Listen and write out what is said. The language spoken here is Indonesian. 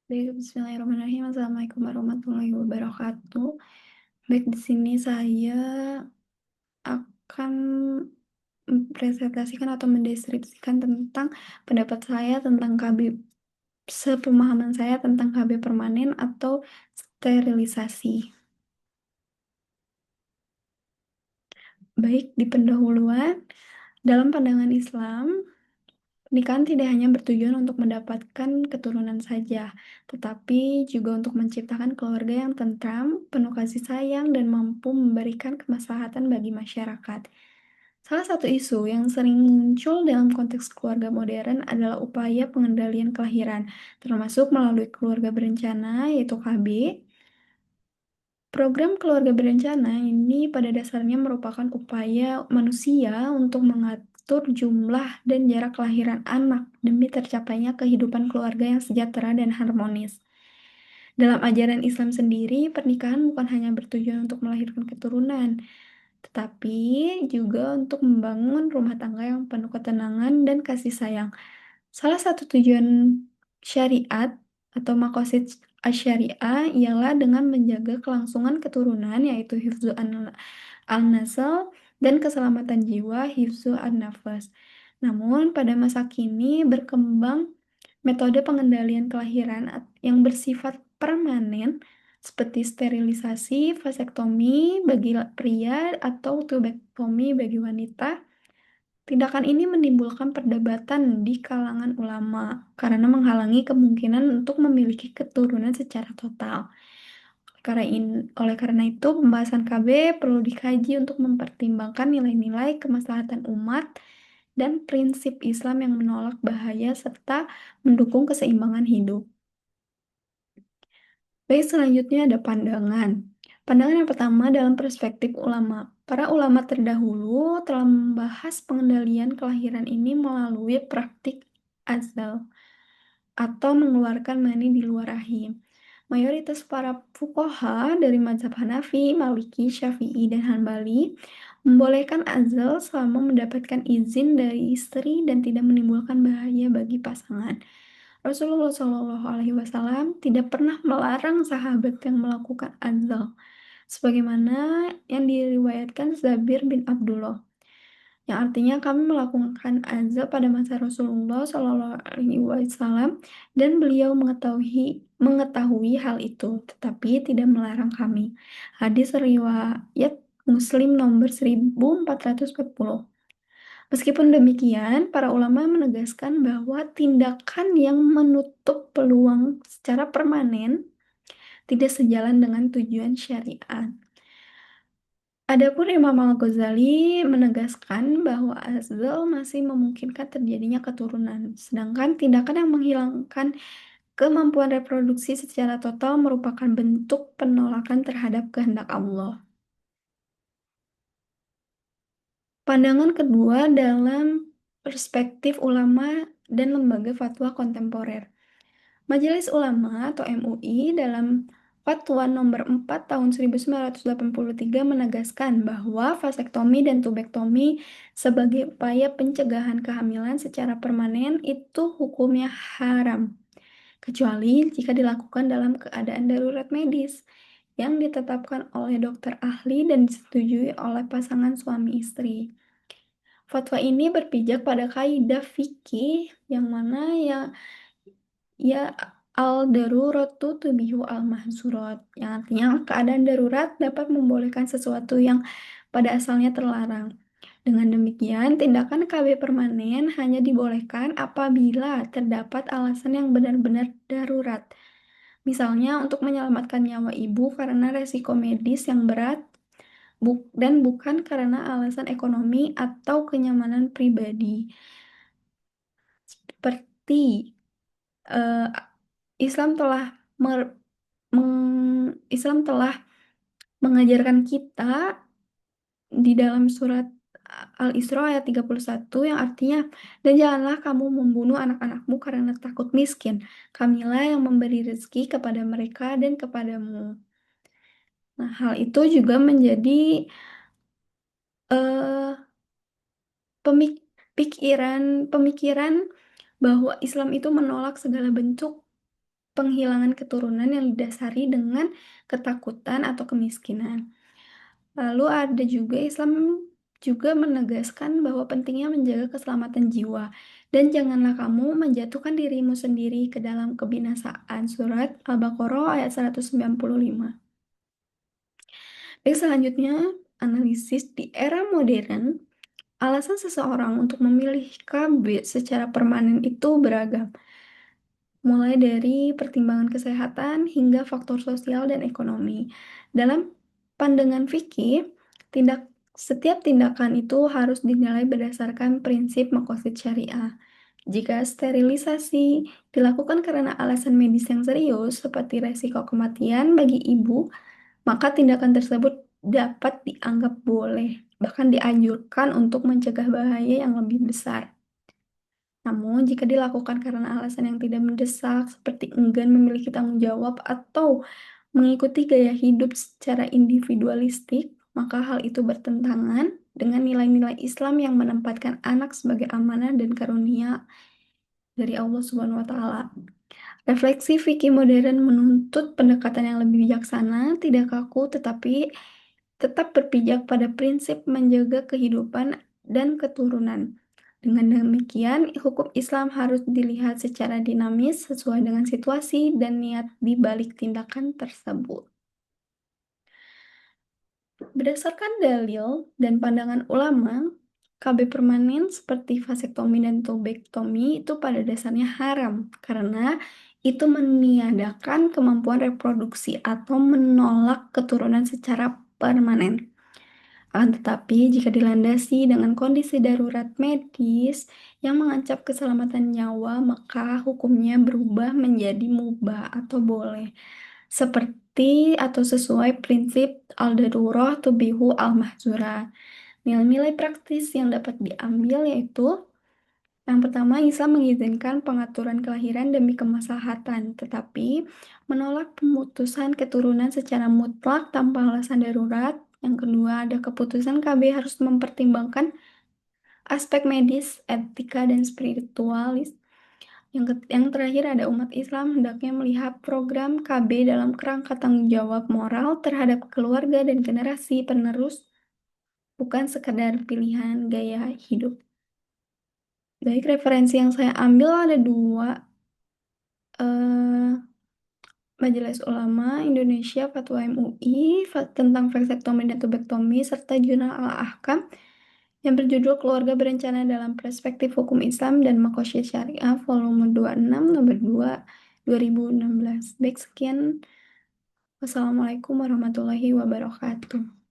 Baik, bismillahirrahmanirrahim. Assalamualaikum warahmatullahi wabarakatuh. Baik, di sini saya akan mempresentasikan atau mendeskripsikan tentang pendapat saya tentang KB, sepemahaman saya tentang KB permanen atau sterilisasi. Baik, di pendahuluan, dalam pandangan Islam, pernikahan tidak hanya bertujuan untuk mendapatkan keturunan saja, tetapi juga untuk menciptakan keluarga yang tentram, penuh kasih sayang, dan mampu memberikan kemaslahatan bagi masyarakat. Salah satu isu yang sering muncul dalam konteks keluarga modern adalah upaya pengendalian kelahiran, termasuk melalui keluarga berencana, yaitu KB. Program keluarga berencana ini pada dasarnya merupakan upaya manusia untuk mengatur jumlah dan jarak kelahiran anak demi tercapainya kehidupan keluarga yang sejahtera dan harmonis. Dalam ajaran Islam sendiri, pernikahan bukan hanya bertujuan untuk melahirkan keturunan, tetapi juga untuk membangun rumah tangga yang penuh ketenangan dan kasih sayang. Salah satu tujuan syariat atau makosid asyariah ialah dengan menjaga kelangsungan keturunan, yaitu hifzu an-nasl, dan keselamatan jiwa, hifzu an-nafas. Namun pada masa kini berkembang metode pengendalian kelahiran yang bersifat permanen seperti sterilisasi, vasektomi bagi pria, atau tubektomi bagi wanita. Tindakan ini menimbulkan perdebatan di kalangan ulama karena menghalangi kemungkinan untuk memiliki keturunan secara total. Oleh karena itu, pembahasan KB perlu dikaji untuk mempertimbangkan nilai-nilai kemaslahatan umat dan prinsip Islam yang menolak bahaya serta mendukung keseimbangan hidup. Baik, selanjutnya ada pandangan. Pandangan yang pertama dalam perspektif ulama. Para ulama terdahulu telah membahas pengendalian kelahiran ini melalui praktik azal atau mengeluarkan mani di luar rahim. Mayoritas para fuqaha dari mazhab Hanafi, Maliki, Syafi'i, dan Hanbali membolehkan azal selama mendapatkan izin dari istri dan tidak menimbulkan bahaya bagi pasangan. Rasulullah Shallallahu Alaihi Wasallam tidak pernah melarang sahabat yang melakukan azal, sebagaimana yang diriwayatkan Zabir bin Abdullah, yang artinya kami melakukan azal pada masa Rasulullah Shallallahu Alaihi Wasallam dan beliau mengetahui hal itu, tetapi tidak melarang kami. Hadis riwayat Muslim nomor 1440. Meskipun demikian, para ulama menegaskan bahwa tindakan yang menutup peluang secara permanen tidak sejalan dengan tujuan syariat. Adapun Imam Al-Ghazali menegaskan bahwa azal masih memungkinkan terjadinya keturunan, sedangkan tindakan yang menghilangkan kemampuan reproduksi secara total merupakan bentuk penolakan terhadap kehendak Allah. Pandangan kedua dalam perspektif ulama dan lembaga fatwa kontemporer. Majelis Ulama atau MUI dalam Fatwa nomor 4 tahun 1983 menegaskan bahwa vasektomi dan tubektomi sebagai upaya pencegahan kehamilan secara permanen itu hukumnya haram, kecuali jika dilakukan dalam keadaan darurat medis yang ditetapkan oleh dokter ahli dan disetujui oleh pasangan suami istri. Fatwa ini berpijak pada kaidah fikih yang mana ya al-daruratu tubihu al-mahzurat, yang artinya keadaan darurat dapat membolehkan sesuatu yang pada asalnya terlarang. Dengan demikian, tindakan KB permanen hanya dibolehkan apabila terdapat alasan yang benar-benar darurat. Misalnya untuk menyelamatkan nyawa ibu karena resiko medis yang berat dan bukan karena alasan ekonomi atau kenyamanan pribadi. Seperti eh, Islam telah mer- Islam telah mengajarkan kita di dalam surat Al-Isra ayat 31 yang artinya, dan janganlah kamu membunuh anak-anakmu karena takut miskin. Kamilah yang memberi rezeki kepada mereka dan kepadamu. Nah, hal itu juga menjadi eh, pemikiran bahwa Islam itu menolak segala bentuk penghilangan keturunan yang didasari dengan ketakutan atau kemiskinan. Lalu ada juga Islam juga menegaskan bahwa pentingnya menjaga keselamatan jiwa dan janganlah kamu menjatuhkan dirimu sendiri ke dalam kebinasaan. Surat Al-Baqarah ayat 195. Baik, selanjutnya analisis di era modern. Alasan seseorang untuk memilih KB secara permanen itu beragam, mulai dari pertimbangan kesehatan hingga faktor sosial dan ekonomi. Dalam pandangan fikih, setiap tindakan itu harus dinilai berdasarkan prinsip makosid syariah. Jika sterilisasi dilakukan karena alasan medis yang serius, seperti resiko kematian bagi ibu, maka tindakan tersebut dapat dianggap boleh, bahkan dianjurkan untuk mencegah bahaya yang lebih besar. Namun, jika dilakukan karena alasan yang tidak mendesak, seperti enggan memiliki tanggung jawab atau mengikuti gaya hidup secara individualistik, maka hal itu bertentangan dengan nilai-nilai Islam yang menempatkan anak sebagai amanah dan karunia dari Allah Subhanahu wa Ta'ala. Refleksi fikih modern menuntut pendekatan yang lebih bijaksana, tidak kaku, tetapi tetap berpijak pada prinsip menjaga kehidupan dan keturunan. Dengan demikian, hukum Islam harus dilihat secara dinamis sesuai dengan situasi dan niat di balik tindakan tersebut. Berdasarkan dalil dan pandangan ulama, KB permanen seperti vasektomi dan tubektomi itu pada dasarnya haram karena itu meniadakan kemampuan reproduksi atau menolak keturunan secara permanen. Akan tetapi, jika dilandasi dengan kondisi darurat medis yang mengancam keselamatan nyawa, maka hukumnya berubah menjadi mubah atau boleh. Seperti atau sesuai prinsip al-darurah tubihu al-mahzura. Nilai-nilai praktis yang dapat diambil yaitu yang pertama, Islam mengizinkan pengaturan kelahiran demi kemaslahatan, tetapi menolak pemutusan keturunan secara mutlak tanpa alasan darurat. Yang kedua, ada keputusan KB harus mempertimbangkan aspek medis, etika, dan spiritualis. Yang terakhir ada umat Islam hendaknya melihat program KB dalam kerangka tanggung jawab moral terhadap keluarga dan generasi penerus, bukan sekadar pilihan gaya hidup. Baik, referensi yang saya ambil ada dua. eh Majelis Ulama Indonesia Fatwa MUI tentang vasektomi dan tubektomi serta Jurnal Al-Ahkam yang berjudul Keluarga Berencana dalam Perspektif Hukum Islam dan Makosyid Syariah volume 26 nomor 2 2016. Baik, sekian. Wassalamualaikum warahmatullahi wabarakatuh.